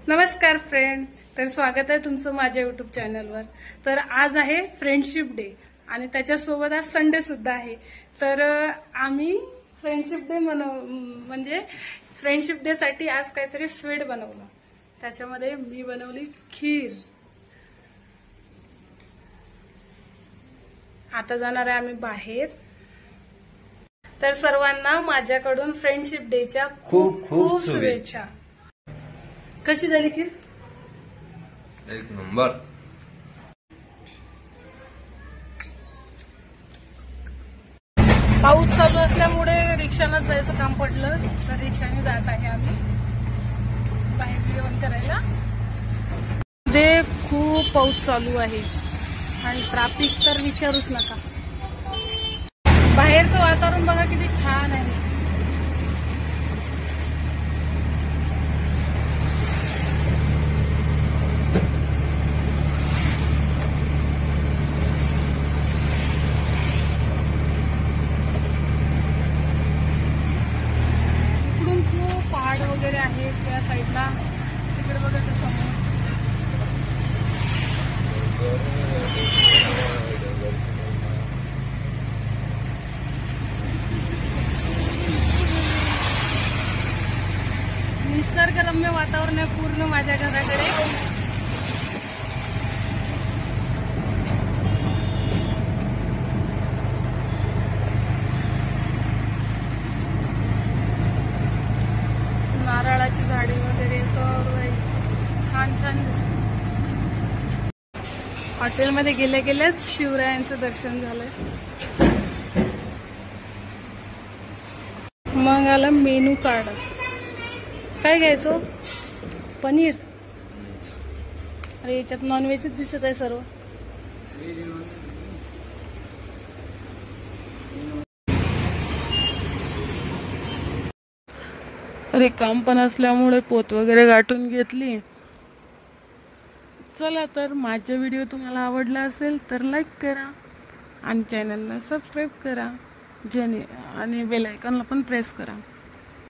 नमस्कार फ्रेंड, तर स्वागत आहे तुमचं माझ्या युट्यूब चॅनलवर। तर आज आहे फ्रेंडशिप डे आणि त्याच्यासोबत आज संडे सुद्धा आहे। तर आम्ही फ्रेंडशिप डे म्हणजे फ्रेंडशिप डे साठी आज काहीतरी स्वीट बनवलं। त्याच्यामध्ये मी बनवली खीर। आता जाणार आहे आम्ही बाहेर। तर सर्वांना माझ्याकडून फ्रेंडशिप डेच्या खूप खूप शुभेच्छा। कशी झाली खीर? एक नंबर। पाऊस चालू असल्यामुळे रिक्षाने जायचं काम पडलं, तर रिक्षाने जात आहे आम्ही बाहेर जेवण करायला। ते खूप पाऊस चालू आहे आणि ट्रॅफिक तर विचारूच नका। बाहेरचं वातावरण बघा किती छान आहे। इकडून खूप पहाड वगैरे आहे त्या साईडला, तिकडे बघा समोर। निसर्गरम्य वातावरण आहे पूर्ण माझ्या घराकडे। नारळाची झाडे वगैरे सर्व छान छान दिसत। हॉटेलमध्ये गेल्या गेल्याच शिवरायांचं दर्शन झालंय। मग आला मेनू कार्ड। काय घ्यायचो? पनीर। अरे याच्यात नॉनव्हेजच दिसत आहे सर्व। अरे काम पण असल्यामुळे पोत वगैरे गाठून घेतली। चला, तर माझा व्हिडिओ तुम्हाला आवडला असेल तर लाईक करा आणि चॅनलला सबस्क्राईब करा आणि बेल आयकॉनला पण प्रेस करा।